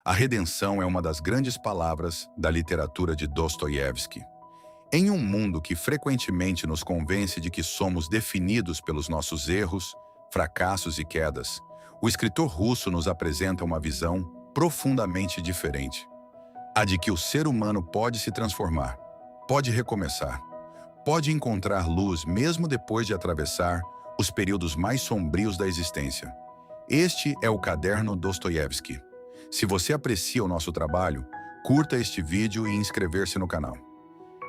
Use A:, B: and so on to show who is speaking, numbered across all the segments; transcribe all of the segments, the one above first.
A: A redenção é uma das grandes palavras da literatura de Dostoiévski. Em um mundo que frequentemente nos convence de que somos definidos pelos nossos erros, fracassos e quedas, o escritor russo nos apresenta uma visão profundamente diferente. A de que o ser humano pode se transformar, pode recomeçar, pode encontrar luz mesmo depois de atravessar os períodos mais sombrios da existência. Este é o Caderno Dostoiévski. Se você aprecia o nosso trabalho, curta este vídeo e inscrever-se no canal.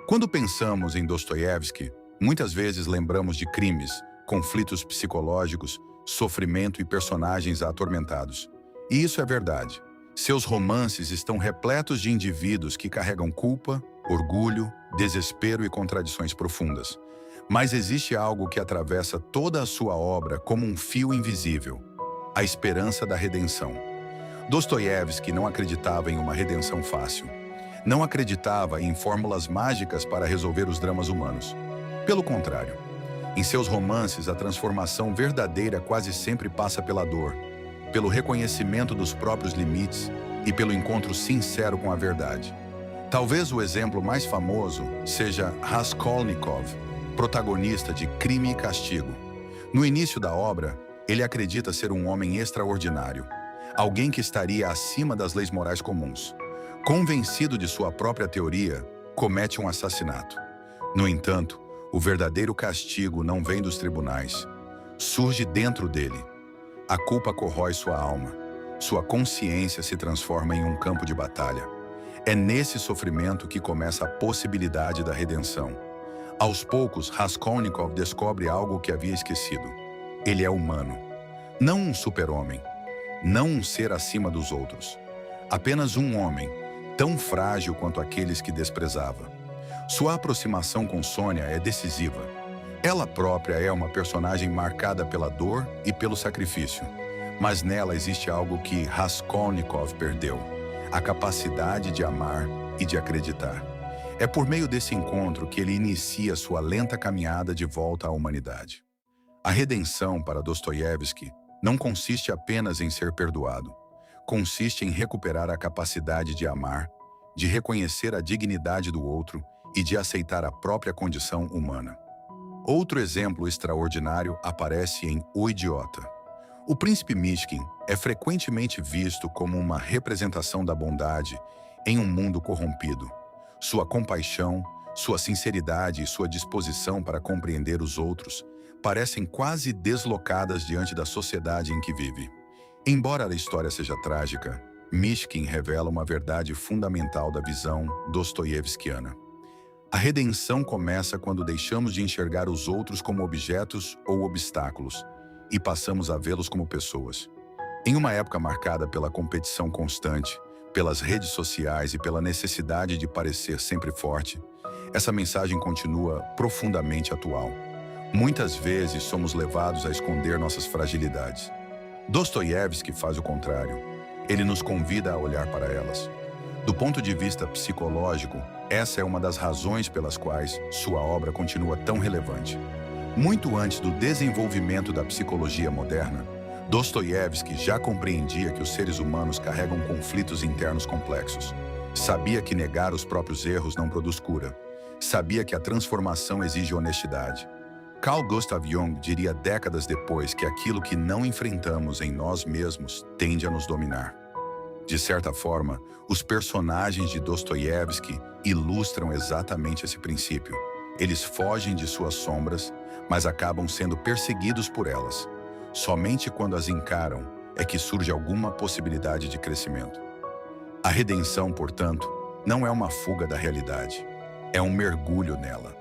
A: Quando pensamos em Dostoiévski, muitas vezes lembramos de crimes, conflitos psicológicos, sofrimento e personagens atormentados. E isso é verdade. Seus romances estão repletos de indivíduos que carregam culpa, orgulho, desespero e contradições profundas. Mas existe algo que atravessa toda a sua obra como um fio invisível: a esperança da redenção. Dostoiévski não acreditava em uma redenção fácil. Não acreditava em fórmulas mágicas para resolver os dramas humanos. Pelo contrário, em seus romances a transformação verdadeira quase sempre passa pela dor, pelo reconhecimento dos próprios limites e pelo encontro sincero com a verdade. Talvez o exemplo mais famoso seja Raskolnikov, protagonista de Crime e Castigo. No início da obra, ele acredita ser um homem extraordinário, alguém que estaria acima das leis morais comuns. Convencido de sua própria teoria, comete um assassinato. No entanto, o verdadeiro castigo não vem dos tribunais. Surge dentro dele. A culpa corrói sua alma. Sua consciência se transforma em um campo de batalha. É nesse sofrimento que começa a possibilidade da redenção. Aos poucos, Raskolnikov descobre algo que havia esquecido. Ele é humano. Não um super-homem. Não um ser acima dos outros. Apenas um homem, tão frágil quanto aqueles que desprezava. Sua aproximação com Sônia é decisiva. Ela própria é uma personagem marcada pela dor e pelo sacrifício. Mas nela existe algo que Raskolnikov perdeu: a capacidade de amar e de acreditar. É por meio desse encontro que ele inicia sua lenta caminhada de volta à humanidade. A redenção para Dostoiévski não consiste apenas em ser perdoado. Consiste em recuperar a capacidade de amar, de reconhecer a dignidade do outro e de aceitar a própria condição humana. Outro exemplo extraordinário aparece em O Idiota. O príncipe Mishkin é frequentemente visto como uma representação da bondade em um mundo corrompido. Sua compaixão, sua sinceridade e sua disposição para compreender os outros parecem quase deslocadas diante da sociedade em que vive. Embora a história seja trágica, Mishkin revela uma verdade fundamental da visão dostoiévskiana. A redenção começa quando deixamos de enxergar os outros como objetos ou obstáculos e passamos a vê-los como pessoas. Em uma época marcada pela competição constante, pelas redes sociais e pela necessidade de parecer sempre forte, essa mensagem continua profundamente atual. Muitas vezes somos levados a esconder nossas fragilidades. Dostoiévski faz o contrário. Ele nos convida a olhar para elas. Do ponto de vista psicológico, essa é uma das razões pelas quais sua obra continua tão relevante. Muito antes do desenvolvimento da psicologia moderna, Dostoiévski já compreendia que os seres humanos carregam conflitos internos complexos. Sabia que negar os próprios erros não produz cura. Sabia que a transformação exige honestidade. Carl Gustav Jung diria décadas depois que aquilo que não enfrentamos em nós mesmos tende a nos dominar. De certa forma, os personagens de Dostoiévski ilustram exatamente esse princípio. Eles fogem de suas sombras, mas acabam sendo perseguidos por elas. Somente quando as encaram é que surge alguma possibilidade de crescimento. A redenção, portanto, não é uma fuga da realidade, é um mergulho nela.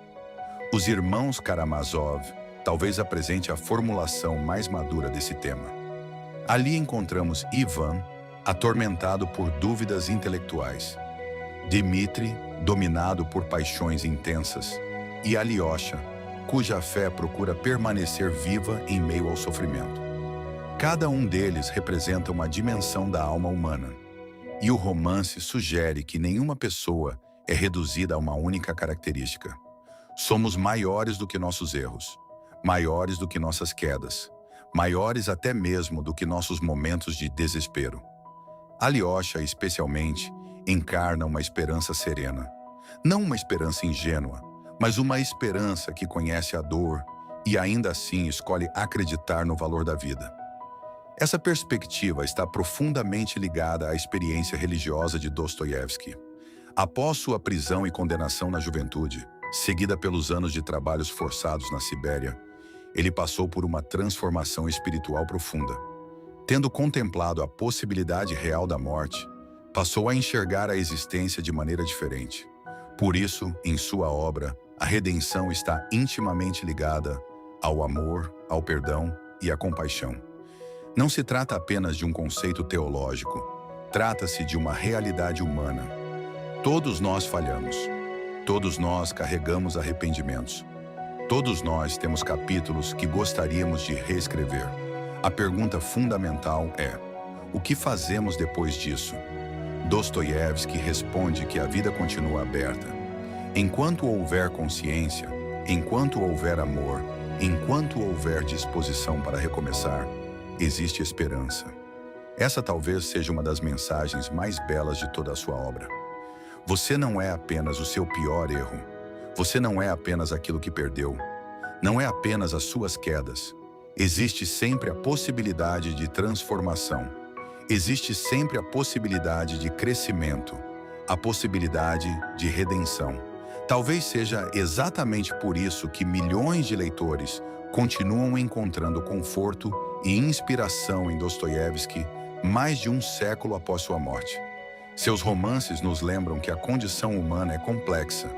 A: Os irmãos Karamazov talvez apresente a formulação mais madura desse tema. Ali encontramos Ivan, atormentado por dúvidas intelectuais, Dmitri, dominado por paixões intensas, e Alyosha, cuja fé procura permanecer viva em meio ao sofrimento. Cada um deles representa uma dimensão da alma humana, e o romance sugere que nenhuma pessoa é reduzida a uma única característica. Somos maiores do que nossos erros, maiores do que nossas quedas, maiores até mesmo do que nossos momentos de desespero. Alyosha, especialmente, encarna uma esperança serena. Não uma esperança ingênua, mas uma esperança que conhece a dor e ainda assim escolhe acreditar no valor da vida. Essa perspectiva está profundamente ligada à experiência religiosa de Dostoiévski. Após sua prisão e condenação na juventude, seguida pelos anos de trabalhos forçados na Sibéria, ele passou por uma transformação espiritual profunda. Tendo contemplado a possibilidade real da morte, passou a enxergar a existência de maneira diferente. Por isso, em sua obra, a redenção está intimamente ligada ao amor, ao perdão e à compaixão. Não se trata apenas de um conceito teológico, trata-se de uma realidade humana. Todos nós falhamos, todos nós carregamos arrependimentos, todos nós temos capítulos que gostaríamos de reescrever. A pergunta fundamental é: o que fazemos depois disso? Dostoiévski responde que a vida continua aberta. Enquanto houver consciência, enquanto houver amor, enquanto houver disposição para recomeçar, existe esperança. Essa talvez seja uma das mensagens mais belas de toda a sua obra. Você não é apenas o seu pior erro. Você não é apenas aquilo que perdeu. Não é apenas as suas quedas. Existe sempre a possibilidade de transformação. Existe sempre a possibilidade de crescimento, a possibilidade de redenção. Talvez seja exatamente por isso que milhões de leitores continuam encontrando conforto e inspiração em Dostoiévski mais de um século após sua morte. Seus romances nos lembram que a condição humana é complexa,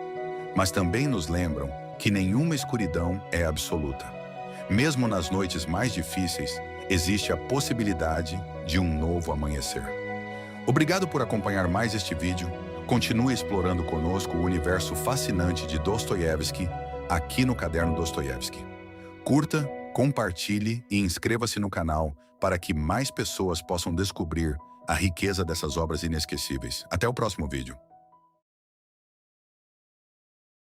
A: mas também nos lembram que nenhuma escuridão é absoluta. Mesmo nas noites mais difíceis, existe a possibilidade de um novo amanhecer. Obrigado por acompanhar mais este vídeo. Continue explorando conosco o universo fascinante de Dostoiévski aqui no Caderno Dostoiévski. Curta, compartilhe e inscreva-se no canal para que mais pessoas possam descobrir a riqueza dessas obras inesquecíveis. Até o próximo vídeo.